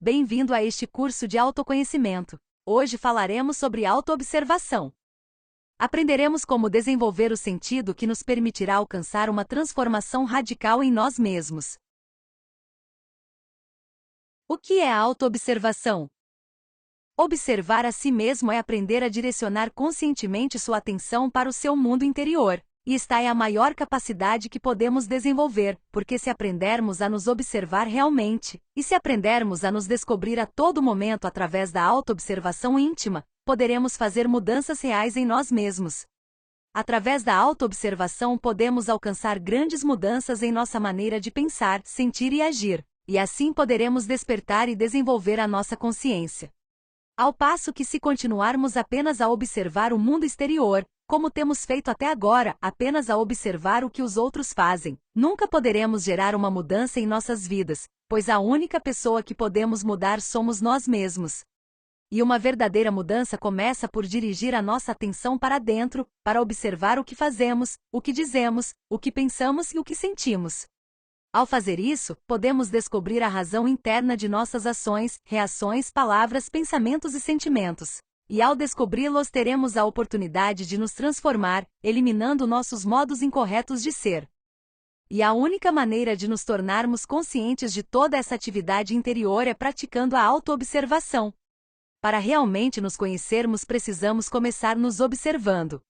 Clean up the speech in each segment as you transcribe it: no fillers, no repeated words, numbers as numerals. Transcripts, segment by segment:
Bem-vindo a este curso de autoconhecimento. Hoje falaremos sobre autoobservação. Aprenderemos como desenvolver o sentido que nos permitirá alcançar uma transformação radical em nós mesmos. O que é a autoobservação? Observar a si mesmo é aprender a direcionar conscientemente sua atenção para o seu mundo interior. E esta é a maior capacidade que podemos desenvolver, porque se aprendermos a nos observar realmente, e se aprendermos a nos descobrir a todo momento através da autoobservação íntima, poderemos fazer mudanças reais em nós mesmos. Através da autoobservação podemos alcançar grandes mudanças em nossa maneira de pensar, sentir e agir, e assim poderemos despertar e desenvolver a nossa consciência. Ao passo que se continuarmos apenas a observar o mundo exterior, como temos feito até agora, apenas a observar o que os outros fazem, nunca poderemos gerar uma mudança em nossas vidas, pois a única pessoa que podemos mudar somos nós mesmos. E uma verdadeira mudança começa por dirigir a nossa atenção para dentro, para observar o que fazemos, o que dizemos, o que pensamos e o que sentimos. Ao fazer isso, podemos descobrir a razão interna de nossas ações, reações, palavras, pensamentos e sentimentos. E ao descobri-los teremos a oportunidade de nos transformar, eliminando nossos modos incorretos de ser. E a única maneira de nos tornarmos conscientes de toda essa atividade interior é praticando a autoobservação. Para realmente nos conhecermos, precisamos começar nos observando.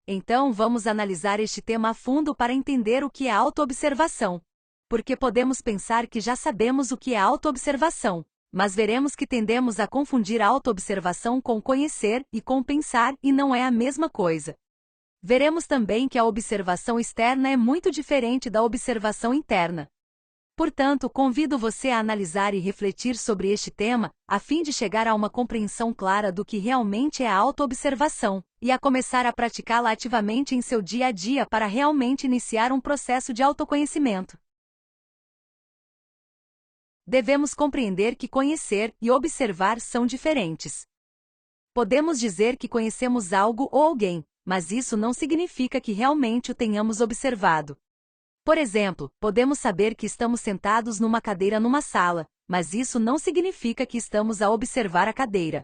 Então vamos analisar este tema a fundo para entender o que é autoobservação. Porque podemos pensar que já sabemos o que é autoobservação, mas veremos que tendemos a confundir a autoobservação com conhecer e com pensar, e não é a mesma coisa. Veremos também que a observação externa é muito diferente da observação interna. Portanto, convido você a analisar e refletir sobre este tema, a fim de chegar a uma compreensão clara do que realmente é a autoobservação, e a começar a praticá-la ativamente em seu dia a dia para realmente iniciar um processo de autoconhecimento. Devemos compreender que conhecer e observar são diferentes. Podemos dizer que conhecemos algo ou alguém, mas isso não significa que realmente o tenhamos observado. Por exemplo, podemos saber que estamos sentados numa cadeira numa sala, mas isso não significa que estamos a observar a cadeira.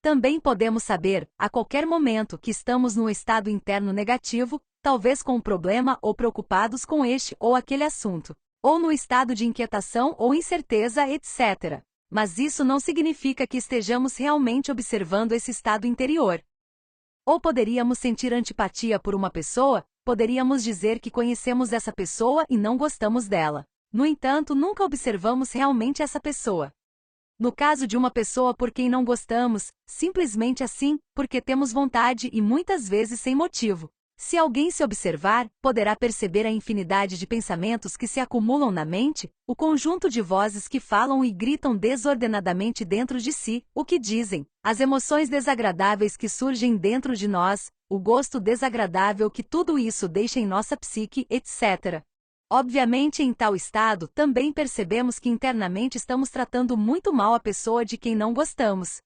Também podemos saber, a qualquer momento, que estamos num estado interno negativo, talvez com um problema ou preocupados com este ou aquele assunto, ou no estado de inquietação ou incerteza, etc. Mas isso não significa que estejamos realmente observando esse estado interior. Ou poderíamos sentir antipatia por uma pessoa, poderíamos dizer que conhecemos essa pessoa e não gostamos dela. No entanto, nunca observamos realmente essa pessoa. No caso de uma pessoa por quem não gostamos, simplesmente assim, porque temos vontade e muitas vezes sem motivo. Se alguém se observar, poderá perceber a infinidade de pensamentos que se acumulam na mente, o conjunto de vozes que falam e gritam desordenadamente dentro de si, o que dizem, as emoções desagradáveis que surgem dentro de nós, o gosto desagradável que tudo isso deixa em nossa psique, etc. Obviamente, em tal estado, também percebemos que internamente estamos tratando muito mal a pessoa de quem não gostamos.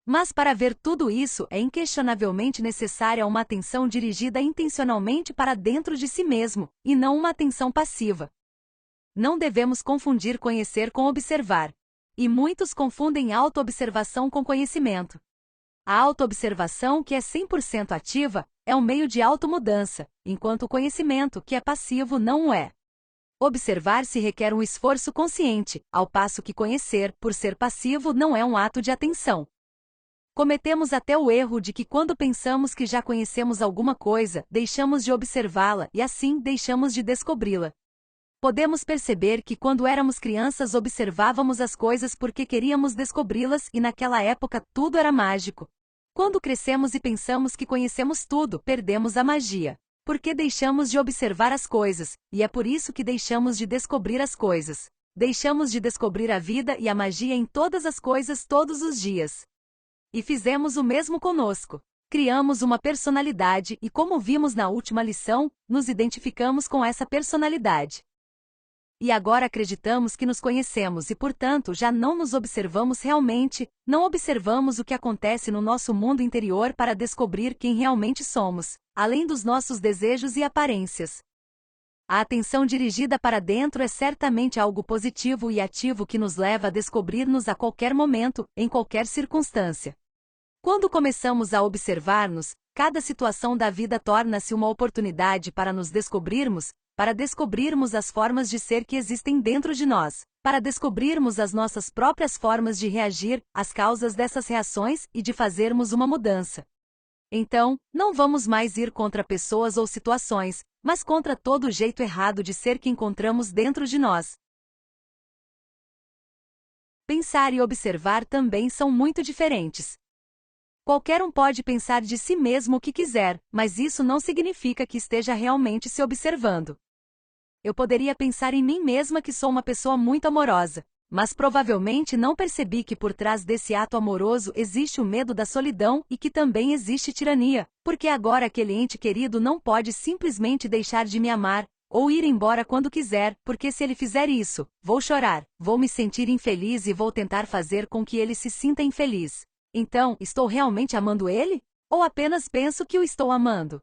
Mas para ver tudo isso é inquestionavelmente necessária uma atenção dirigida intencionalmente para dentro de si mesmo, e não uma atenção passiva. Não devemos confundir conhecer com observar. E muitos confundem autoobservação com conhecimento. A autoobservação, que é 100% ativa, é um meio de automudança, enquanto o conhecimento, que é passivo, não o é. Observar-se requer um esforço consciente, ao passo que conhecer, por ser passivo, não é um ato de atenção. Cometemos até o erro de que quando pensamos que já conhecemos alguma coisa, deixamos de observá-la e assim deixamos de descobri-la. Podemos perceber que quando éramos crianças observávamos as coisas porque queríamos descobri-las e naquela época tudo era mágico. Quando crescemos e pensamos que conhecemos tudo, perdemos a magia. Porque deixamos de observar as coisas, e é por isso que deixamos de descobrir as coisas. Deixamos de descobrir a vida e a magia em todas as coisas todos os dias. E fizemos o mesmo conosco. Criamos uma personalidade e, como vimos na última lição, nos identificamos com essa personalidade. E agora acreditamos que nos conhecemos e, portanto, já não nos observamos realmente, não observamos o que acontece no nosso mundo interior para descobrir quem realmente somos, além dos nossos desejos e aparências. A atenção dirigida para dentro é certamente algo positivo e ativo que nos leva a descobrir-nos a qualquer momento, em qualquer circunstância. Quando começamos a observar-nos, cada situação da vida torna-se uma oportunidade para nos descobrirmos, para descobrirmos as formas de ser que existem dentro de nós, para descobrirmos as nossas próprias formas de reagir, as causas dessas reações e de fazermos uma mudança. Então, não vamos mais ir contra pessoas ou situações, mas contra todo o jeito errado de ser que encontramos dentro de nós. Pensar e observar também são muito diferentes. Qualquer um pode pensar de si mesmo o que quiser, mas isso não significa que esteja realmente se observando. Eu poderia pensar em mim mesma que sou uma pessoa muito amorosa, mas provavelmente não percebi que por trás desse ato amoroso existe o medo da solidão e que também existe tirania, porque agora aquele ente querido não pode simplesmente deixar de me amar, ou ir embora quando quiser, porque se ele fizer isso, vou chorar, vou me sentir infeliz e vou tentar fazer com que ele se sinta infeliz. Então, estou realmente amando ele? Ou apenas penso que o estou amando?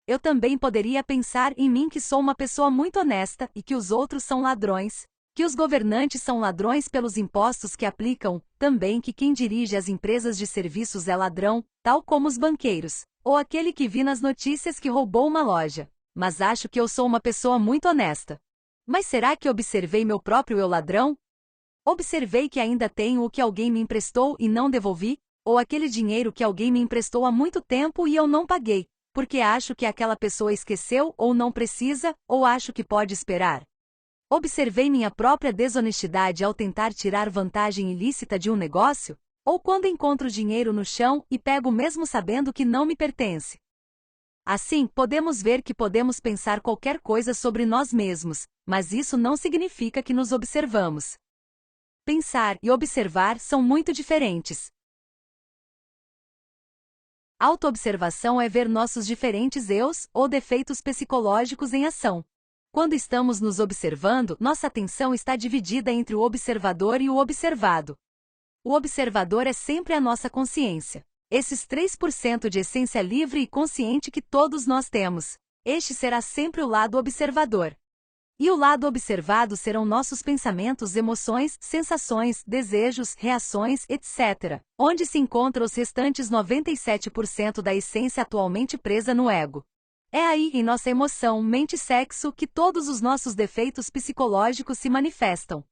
Eu também poderia pensar em mim que sou uma pessoa muito honesta e que os outros são ladrões, que os governantes são ladrões pelos impostos que aplicam, também que quem dirige as empresas de serviços é ladrão, tal como os banqueiros, ou aquele que vi nas notícias que roubou uma loja. Mas acho que eu sou uma pessoa muito honesta. Mas será que observei meu próprio eu ladrão? Observei que ainda tenho o que alguém me emprestou e não devolvi, ou aquele dinheiro que alguém me emprestou há muito tempo e eu não paguei, porque acho que aquela pessoa esqueceu ou não precisa, ou acho que pode esperar. Observei minha própria desonestidade ao tentar tirar vantagem ilícita de um negócio, ou quando encontro dinheiro no chão e pego mesmo sabendo que não me pertence. Assim, podemos ver que podemos pensar qualquer coisa sobre nós mesmos, mas isso não significa que nos observamos. Pensar e observar são muito diferentes. Autoobservação é ver nossos diferentes eus ou defeitos psicológicos em ação. Quando estamos nos observando, nossa atenção está dividida entre o observador e o observado. O observador é sempre a nossa consciência. Esses 3% de essência livre e consciente que todos nós temos. Este será sempre o lado observador. E o lado observado serão nossos pensamentos, emoções, sensações, desejos, reações, etc., onde se encontram os restantes 97% da essência atualmente presa no ego. É aí, em nossa emoção, mente e sexo, que todos os nossos defeitos psicológicos se manifestam.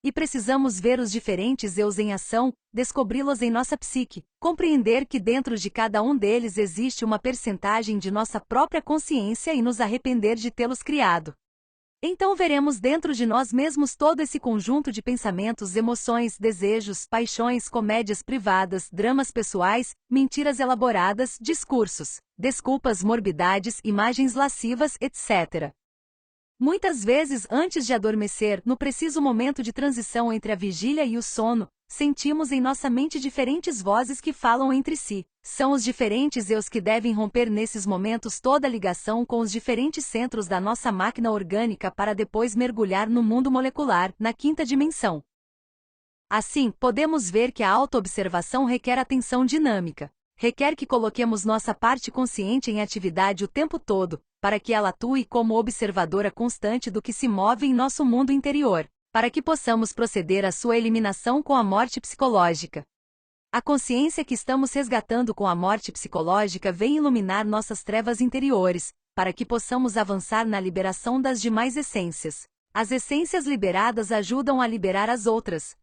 E precisamos ver os diferentes eus em ação, descobri-los em nossa psique, compreender que dentro de cada um deles existe uma percentagem de nossa própria consciência e nos arrepender de tê-los criado. Então veremos dentro de nós mesmos todo esse conjunto de pensamentos, emoções, desejos, paixões, comédias privadas, dramas pessoais, mentiras elaboradas, discursos, desculpas, morbidades, imagens lascivas, etc. Muitas vezes, antes de adormecer, no preciso momento de transição entre a vigília e o sono, sentimos em nossa mente diferentes vozes que falam entre si. São os diferentes eus que devem romper nesses momentos toda a ligação com os diferentes centros da nossa máquina orgânica para depois mergulhar no mundo molecular, na quinta dimensão. Assim, podemos ver que a autoobservação requer atenção dinâmica. Requer que coloquemos nossa parte consciente em atividade o tempo todo, para que ela atue como observadora constante do que se move em nosso mundo interior, para que possamos proceder à sua eliminação com a morte psicológica. A consciência que estamos resgatando com a morte psicológica vem iluminar nossas trevas interiores, para que possamos avançar na liberação das demais essências. As essências liberadas ajudam a liberar as outras.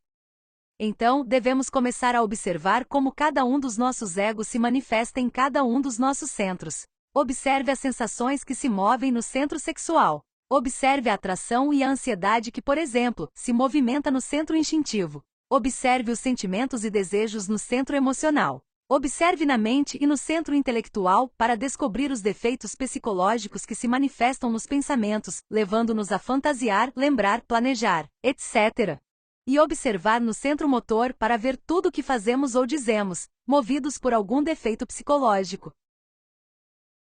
Então, devemos começar a observar como cada um dos nossos egos se manifesta em cada um dos nossos centros. Observe as sensações que se movem no centro sexual. Observe a atração e a ansiedade que, por exemplo, se movimenta no centro instintivo. Observe os sentimentos e desejos no centro emocional. Observe na mente e no centro intelectual para descobrir os defeitos psicológicos que se manifestam nos pensamentos, levando-nos a fantasiar, lembrar, planejar, etc. E observar no centro motor para ver tudo o que fazemos ou dizemos, movidos por algum defeito psicológico.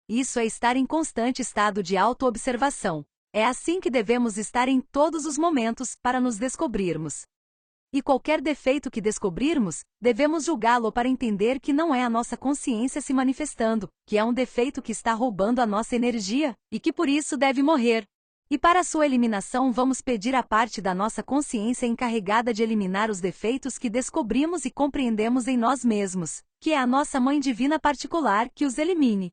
Isso é estar em constante estado de autoobservação. É assim que devemos estar em todos os momentos para nos descobrirmos. E qualquer defeito que descobrirmos, devemos julgá-lo para entender que não é a nossa consciência se manifestando, que é um defeito que está roubando a nossa energia, e que por isso deve morrer. E para sua eliminação vamos pedir à parte da nossa consciência encarregada de eliminar os defeitos que descobrimos e compreendemos em nós mesmos, que é a nossa Mãe Divina particular, que os elimine.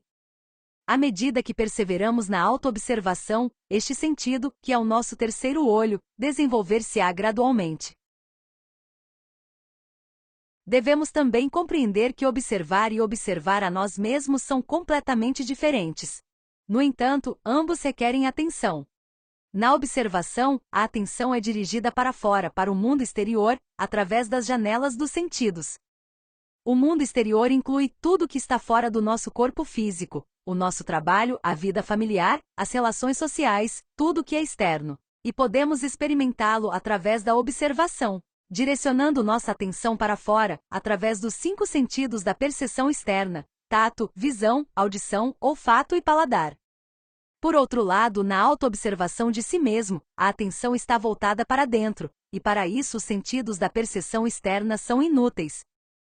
À medida que perseveramos na autoobservação, este sentido, que é o nosso terceiro olho, desenvolver-se-á gradualmente. Devemos também compreender que observar e observar a nós mesmos são completamente diferentes. No entanto, ambos requerem atenção. Na observação, a atenção é dirigida para fora, para o mundo exterior, através das janelas dos sentidos. O mundo exterior inclui tudo que está fora do nosso corpo físico, o nosso trabalho, a vida familiar, as relações sociais, tudo que é externo. E podemos experimentá-lo através da observação, direcionando nossa atenção para fora, através dos 5 sentidos da percepção externa: tato, visão, audição, olfato e paladar. Por outro lado, na autoobservação de si mesmo, a atenção está voltada para dentro, e para isso os sentidos da percepção externa são inúteis.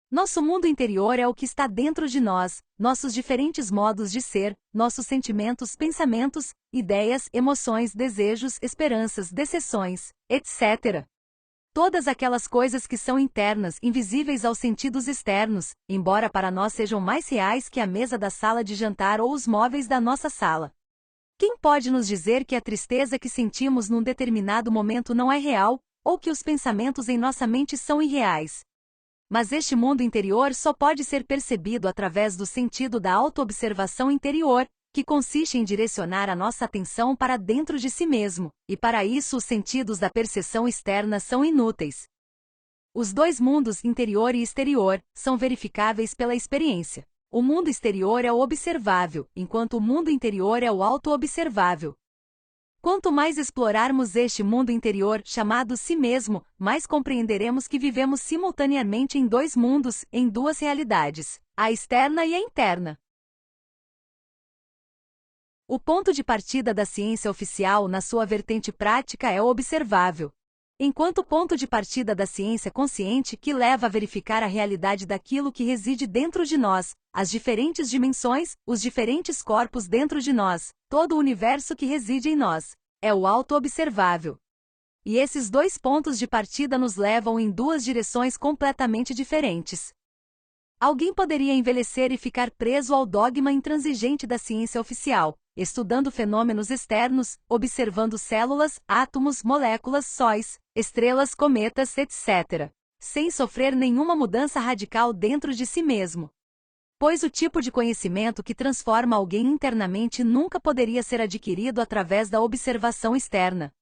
Nosso mundo interior é o que está dentro de nós, nossos diferentes modos de ser, nossos sentimentos, pensamentos, ideias, emoções, desejos, esperanças, deseções, etc. Todas aquelas coisas que são internas, invisíveis aos sentidos externos, embora para nós sejam mais reais que a mesa da sala de jantar ou os móveis da nossa sala. Quem pode nos dizer que a tristeza que sentimos num determinado momento não é real, ou que os pensamentos em nossa mente são irreais? Mas este mundo interior só pode ser percebido através do sentido da autoobservação interior, que consiste em direcionar a nossa atenção para dentro de si mesmo, e para isso os sentidos da percepção externa são inúteis. Os dois mundos, interior e exterior, são verificáveis pela experiência. O mundo exterior é o observável, enquanto o mundo interior é o auto-observável. Quanto mais explorarmos este mundo interior, chamado si mesmo, mais compreenderemos que vivemos simultaneamente em dois mundos, em duas realidades, a externa e a interna. O ponto de partida da ciência oficial na sua vertente prática é o observável, enquanto o ponto de partida da ciência consciente que leva a verificar a realidade daquilo que reside dentro de nós, as diferentes dimensões, os diferentes corpos dentro de nós, todo o universo que reside em nós, é o auto-observável. E esses dois pontos de partida nos levam em duas direções completamente diferentes. Alguém poderia envelhecer e ficar preso ao dogma intransigente da ciência oficial, estudando fenômenos externos, observando células, átomos, moléculas, sóis, estrelas, cometas, etc., sem sofrer nenhuma mudança radical dentro de si mesmo. Pois o tipo de conhecimento que transforma alguém internamente nunca poderia ser adquirido através da observação externa.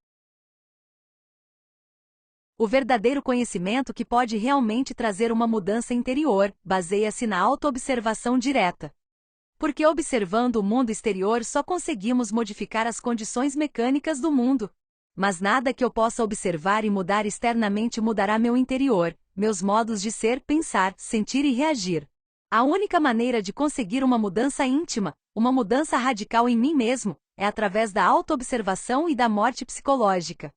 O verdadeiro conhecimento que pode realmente trazer uma mudança interior baseia-se na autoobservação direta. Porque observando o mundo exterior só conseguimos modificar as condições mecânicas do mundo. Mas nada que eu possa observar e mudar externamente mudará meu interior, meus modos de ser, pensar, sentir e reagir. A única maneira de conseguir uma mudança íntima, uma mudança radical em mim mesmo, é através da autoobservação e da morte psicológica.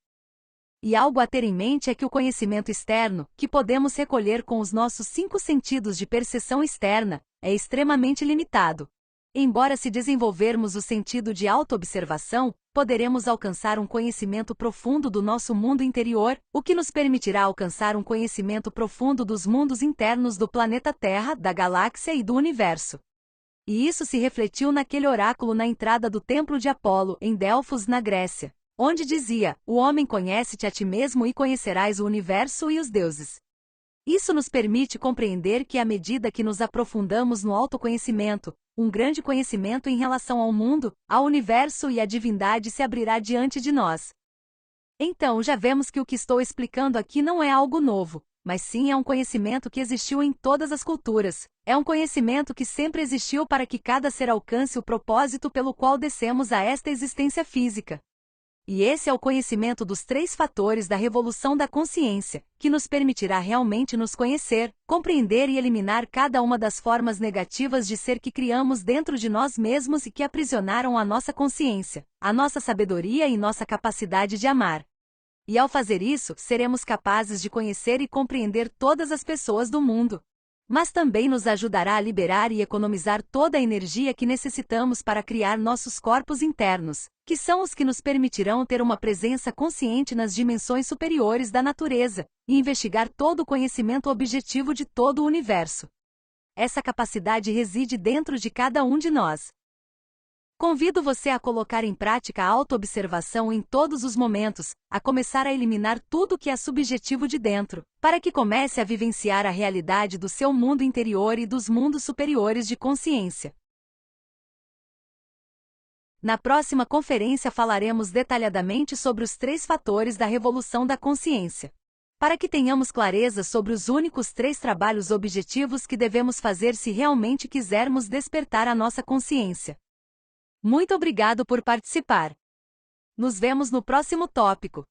E algo a ter em mente é que o conhecimento externo, que podemos recolher com os nossos 5 sentidos de percepção externa, é extremamente limitado. Embora se desenvolvermos o sentido de autoobservação, poderemos alcançar um conhecimento profundo do nosso mundo interior, o que nos permitirá alcançar um conhecimento profundo dos mundos internos do planeta Terra, da galáxia e do universo. E isso se refletiu naquele oráculo na entrada do templo de Apolo, em Delfos, na Grécia, onde dizia: "O homem conhece-te a ti mesmo e conhecerás o universo e os deuses." Isso nos permite compreender que à medida que nos aprofundamos no autoconhecimento, um grande conhecimento em relação ao mundo, ao universo e à divindade se abrirá diante de nós. Então já vemos que o que estou explicando aqui não é algo novo, mas sim é um conhecimento que existiu em todas as culturas, é um conhecimento que sempre existiu para que cada ser alcance o propósito pelo qual descemos a esta existência física. E esse é o conhecimento dos 3 fatores da revolução da consciência, que nos permitirá realmente nos conhecer, compreender e eliminar cada uma das formas negativas de ser que criamos dentro de nós mesmos e que aprisionaram a nossa consciência, a nossa sabedoria e nossa capacidade de amar. E ao fazer isso, seremos capazes de conhecer e compreender todas as pessoas do mundo. mas também nos ajudará a liberar e economizar toda a energia que necessitamos para criar nossos corpos internos, que são os que nos permitirão ter uma presença consciente nas dimensões superiores da natureza e investigar todo o conhecimento objetivo de todo o universo. Essa capacidade reside dentro de cada um de nós. Convido você a colocar em prática a autoobservação em todos os momentos, a começar a eliminar tudo que é subjetivo de dentro, para que comece a vivenciar a realidade do seu mundo interior e dos mundos superiores de consciência. Na próxima conferência falaremos detalhadamente sobre os 3 fatores da revolução da consciência, para que tenhamos clareza sobre os únicos 3 trabalhos objetivos que devemos fazer se realmente quisermos despertar a nossa consciência. Muito obrigado por participar. Nos vemos no próximo tópico.